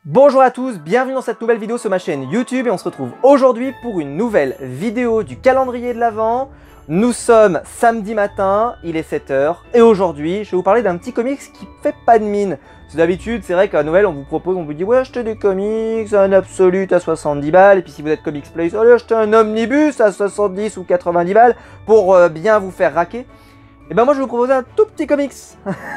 Bonjour à tous, bienvenue dans cette nouvelle vidéo sur ma chaîne YouTube et on se retrouve aujourd'hui pour une nouvelle vidéo du calendrier de l'Avent. Nous sommes samedi matin, il est 7 h et aujourd'hui je vais vous parler d'un petit comics qui fait pas de mine. D'habitude c'est vrai qu'à Noël on vous propose, on vous dit ouais achetez des comics, un Absolute à 70 balles et puis si vous êtes Comics Place, allez acheter un Omnibus à 70 ou 90 balles pour bien vous faire raquer. Et ben moi je vais vous proposer un tout petit comics,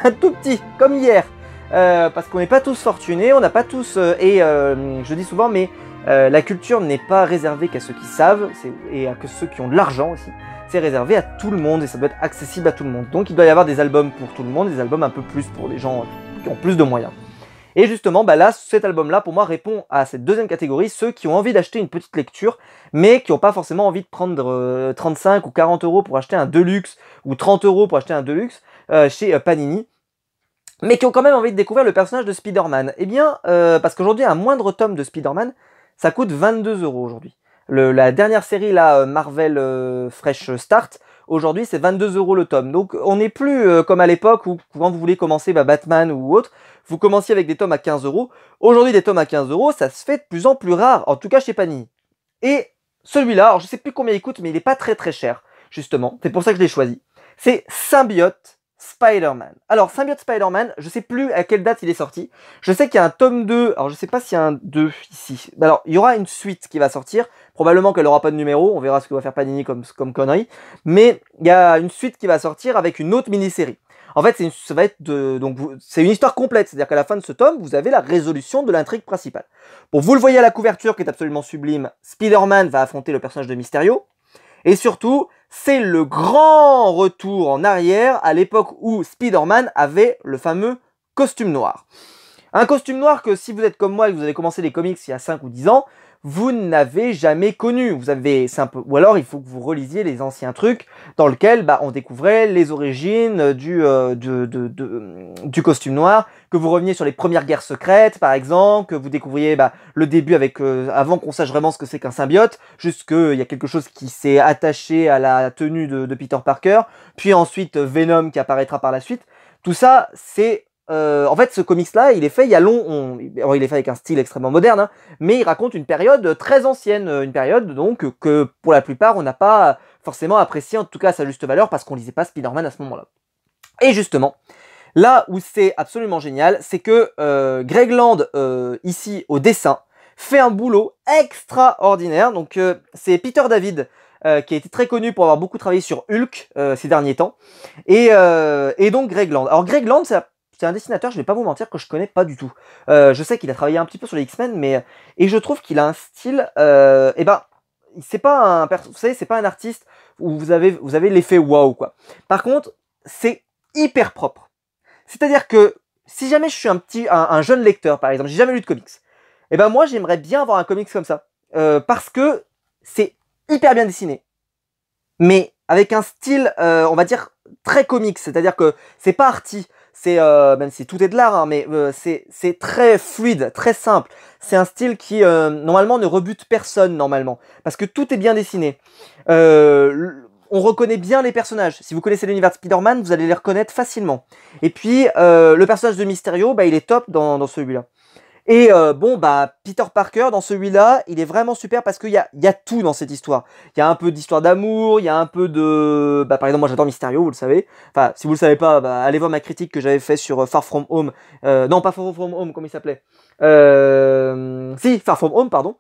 un tout petit, comme hier. Parce qu'on n'est pas tous fortunés, on n'a pas tous, je dis souvent, mais la culture n'est pas réservée qu'à ceux qui savent, et à que ceux qui ont de l'argent aussi. C'est réservé à tout le monde et ça doit être accessible à tout le monde. Donc il doit y avoir des albums pour tout le monde, des albums un peu plus pour les gens qui ont plus de moyens. Et justement, bah là, cet album-là, pour moi, répond à cette deuxième catégorie, ceux qui ont envie d'acheter une petite lecture, mais qui n'ont pas forcément envie de prendre 35 ou 40 euros pour acheter un Deluxe, ou 30 euros pour acheter un Deluxe chez Panini. Mais qui ont quand même envie de découvrir le personnage de Spider-Man. Eh bien, parce qu'aujourd'hui, un moindre tome de Spider-Man, ça coûte 22 euros aujourd'hui. La dernière série, là, Marvel Fresh Start, aujourd'hui, c'est 22 euros le tome. Donc, on n'est plus comme à l'époque où, quand vous voulez commencer Batman ou autre, vous commenciez avec des tomes à 15 euros. Aujourd'hui, des tomes à 15 euros, ça se fait de plus en plus rare, en tout cas chez Panini. Et celui-là, alors je sais plus combien il coûte, mais il n'est pas très très cher, justement. C'est pour ça que je l'ai choisi. C'est Symbiote Spider-Man. Alors, Symbiote Spider-Man, je sais plus à quelle date il est sorti. Je sais qu'il y a un tome 2, alors je sais pas s'il y a un 2 ici. Alors, il y aura une suite qui va sortir. Probablement qu'elle aura pas de numéro, on verra ce que va faire Panini comme connerie. Mais il y a une suite qui va sortir avec une autre mini-série. En fait, ça va être c'est une histoire complète, c'est-à-dire qu'à la fin de ce tome, vous avez la résolution de l'intrigue principale. Bon, vous le voyez à la couverture qui est absolument sublime, Spider-Man va affronter le personnage de Mysterio. Et surtout, c'est le grand retour en arrière à l'époque où Spider-Man avait le fameux costume noir. Un costume noir que si vous êtes comme moi et que vous avez commencé les comics il y a 5 ou 10 ans, vous n'avez jamais connu. Ou alors il faut que vous relisiez les anciens trucs dans lesquels on découvrait les origines du costume noir, que vous reveniez sur les premières guerres secrètes par exemple, que vous découvriez le début avec avant qu'on sache vraiment ce que c'est qu'un symbiote, juste qu'il y a quelque chose qui s'est attaché à la tenue de Peter Parker, puis ensuite Venom qui apparaîtra par la suite. Tout ça, c'est en fait, ce comics-là, il est fait il y a il est fait avec un style extrêmement moderne, hein, mais il raconte une période très ancienne, une période donc que pour la plupart on n'a pas forcément apprécié, en tout cas à sa juste valeur, parce qu'on lisait pas Spider-Man à ce moment-là. Et justement, là où c'est absolument génial, c'est que Greg Land, ici au dessin, fait un boulot extraordinaire. Donc c'est Peter David, qui a été très connu pour avoir beaucoup travaillé sur Hulk ces derniers temps, et donc Greg Land. Alors Greg Land, c'est un dessinateur, je vais pas vous mentir, que je connais pas du tout. Je sais qu'il a travaillé un petit peu sur les X-Men, et je trouve qu'il a un style, c'est pas vous savez, c'est pas un artiste où vous avez l'effet waouh quoi. Par contre, c'est hyper propre. C'est-à-dire que si jamais je suis un jeune lecteur par exemple, j'ai jamais lu de comics, et moi j'aimerais bien avoir un comics comme ça, parce que c'est hyper bien dessiné, mais avec un style, on va dire très comics, c'est-à-dire que c'est pas arty. Même si tout est de l'art, hein, mais c'est très fluide, très simple. C'est un style qui, normalement, ne rebute personne, normalement. Parce que tout est bien dessiné. On reconnaît bien les personnages. Si vous connaissez l'univers de Spider-Man, vous allez les reconnaître facilement. Et puis, le personnage de Mysterio, il est top dans celui-là. Et Peter Parker, dans celui-là, il est vraiment super parce qu'il y a tout dans cette histoire. Il y a un peu d'histoire d'amour, il y a un peu de... par exemple, moi j'adore Mysterio, vous le savez. Enfin, si vous le savez pas, allez voir ma critique que j'avais fait sur Far From Home. Non, pas Far From Home, comment il s'appelait Si, Far From Home, pardon.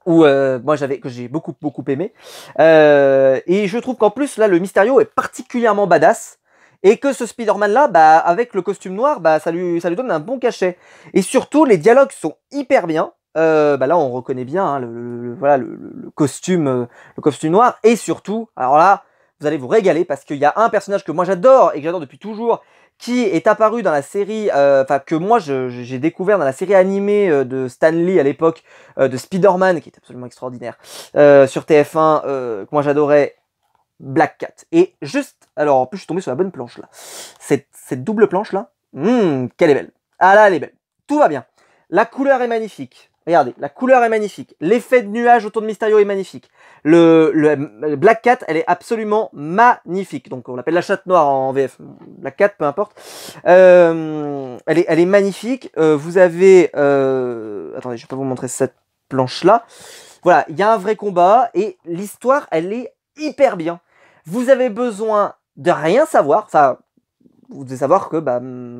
Où que j'ai beaucoup aimé. Et je trouve qu'en plus, là, le Mysterio est particulièrement badass. Et que ce Spider-Man-là, avec le costume noir, ça lui donne un bon cachet. Et surtout, les dialogues sont hyper bien. Là, on reconnaît bien hein, le costume noir. Et surtout, alors là, vous allez vous régaler parce qu'il y a un personnage que moi j'adore et que j'adore depuis toujours, qui est apparu dans la série, que moi j'ai découvert dans la série animée de Stan Lee à l'époque, de Spider-Man, qui est absolument extraordinaire, sur TF1, que moi j'adorais. Black Cat. Et juste, alors en plus je suis tombé sur la bonne planche là. Cette double planche là, qu'elle est belle. Ah là elle est belle. Tout va bien. La couleur est magnifique. Regardez, la couleur est magnifique. L'effet de nuage autour de Mysterio est magnifique. Le Black Cat, elle est absolument magnifique. Donc on l'appelle la chatte noire en VF. Black Cat, peu importe. Elle est magnifique. Vous avez... attendez, je vais pas vous montrer cette planche-là. Voilà, il y a un vrai combat et l'histoire, elle est hyper bien. Vous avez besoin de rien savoir. Ça, vous devez savoir que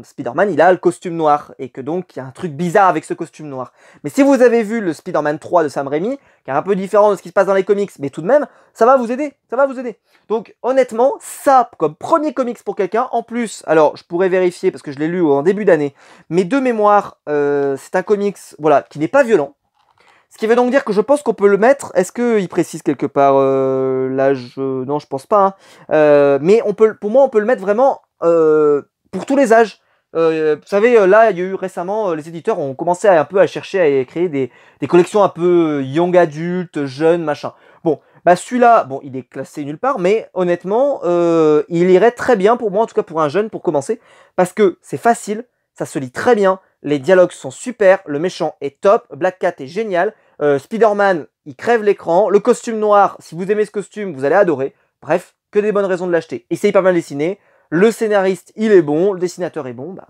Spider-Man, il a le costume noir et que donc il y a un truc bizarre avec ce costume noir. Mais si vous avez vu le Spider-Man 3 de Sam Raimi, qui est un peu différent de ce qui se passe dans les comics, mais tout de même, ça va vous aider, ça va vous aider. Donc honnêtement, ça, comme premier comics pour quelqu'un, en plus, alors je pourrais vérifier parce que je l'ai lu en début d'année, mais de mémoire, c'est un comics voilà, qui n'est pas violent. Ce qui veut donc dire que je pense qu'on peut le mettre. Est-ce qu'il précise quelque part l'âge? Non, je pense pas. Hein. Mais pour moi, on peut le mettre vraiment pour tous les âges. Vous savez, là, il y a eu récemment, les éditeurs ont commencé un peu à chercher à créer des collections un peu young adultes, jeunes, machin. Bon, bah celui-là, bon, il est classé nulle part, mais honnêtement, il irait très bien pour moi, en tout cas pour un jeune, pour commencer, parce que c'est facile, ça se lit très bien. Les dialogues sont super, le méchant est top, Black Cat est génial, Spider-Man, il crève l'écran, le costume noir, si vous aimez ce costume, vous allez adorer. Bref, que des bonnes raisons de l'acheter. Et c'est hyper bien dessiné, le scénariste, il est bon, le dessinateur est bon, bah,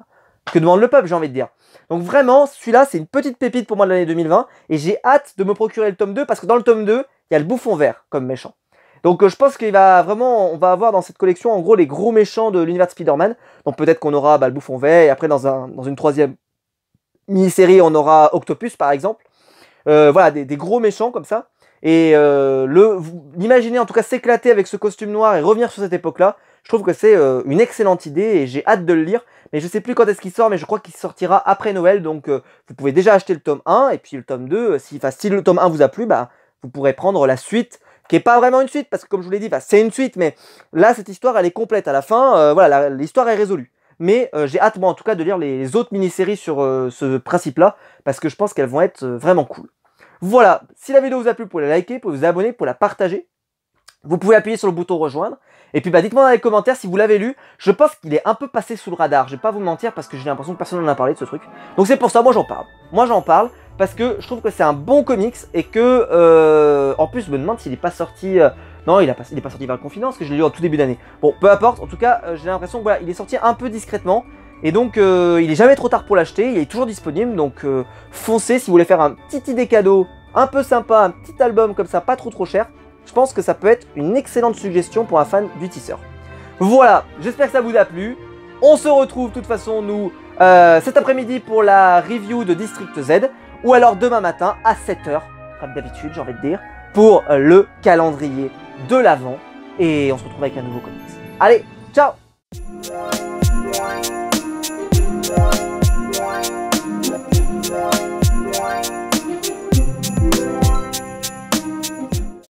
que demande le peuple, j'ai envie de dire. Donc vraiment, celui-là, c'est une petite pépite pour moi de l'année 2020, et j'ai hâte de me procurer le tome 2, parce que dans le tome 2, il y a le bouffon vert comme méchant. Donc je pense qu'il va vraiment, on va avoir dans cette collection, en gros, les gros méchants de l'univers de Spider-Man. Donc peut-être qu'on aura le bouffon vert, et après dans une troisième mini-série, on aura Octopus par exemple. Voilà, des gros méchants comme ça. Et imaginez en tout cas s'éclater avec ce costume noir et revenir sur cette époque-là. Je trouve que c'est une excellente idée et j'ai hâte de le lire. Mais je sais plus quand est-ce qu'il sort, mais je crois qu'il sortira après Noël. Donc vous pouvez déjà acheter le tome 1 et puis le tome 2. Si le tome 1 vous a plu, bah, vous pourrez prendre la suite. Qui n'est pas vraiment une suite, parce que comme je vous l'ai dit, c'est une suite. Mais là, cette histoire, elle est complète. À la fin, voilà, l'histoire est résolue. Mais j'ai hâte, moi, en tout cas, de lire les autres mini-séries sur ce principe-là, parce que je pense qu'elles vont être vraiment cool. Voilà, si la vidéo vous a plu, vous pouvez la liker, vous pouvez vous abonner, vous pouvez la partager. Vous pouvez appuyer sur le bouton rejoindre. Et puis dites-moi dans les commentaires si vous l'avez lu. Je pense qu'il est un peu passé sous le radar. Je vais pas vous mentir parce que j'ai l'impression que personne n'en a parlé de ce truc. Donc c'est pour ça, moi j'en parle. Moi j'en parle parce que je trouve que c'est un bon comics et que en plus je me demande s'il est pas sorti. Non, il est pas sorti vers le confinement parce que je l'ai lu en tout début d'année. Bon, peu importe. En tout cas, j'ai l'impression que voilà, il est sorti un peu discrètement. Et donc il est jamais trop tard pour l'acheter. Il est toujours disponible. Donc foncez si vous voulez faire un petit idée cadeau un peu sympa, un petit album comme ça, pas trop cher. Je pense que ça peut être une excellente suggestion pour un fan du tisseur. Voilà, j'espère que ça vous a plu. On se retrouve de toute façon, nous, cet après-midi pour la review de District Z. Ou alors demain matin à 7 h, comme d'habitude, j'ai envie de dire, pour le calendrier de l'Avent. Et on se retrouve avec un nouveau comics. Allez, ciao!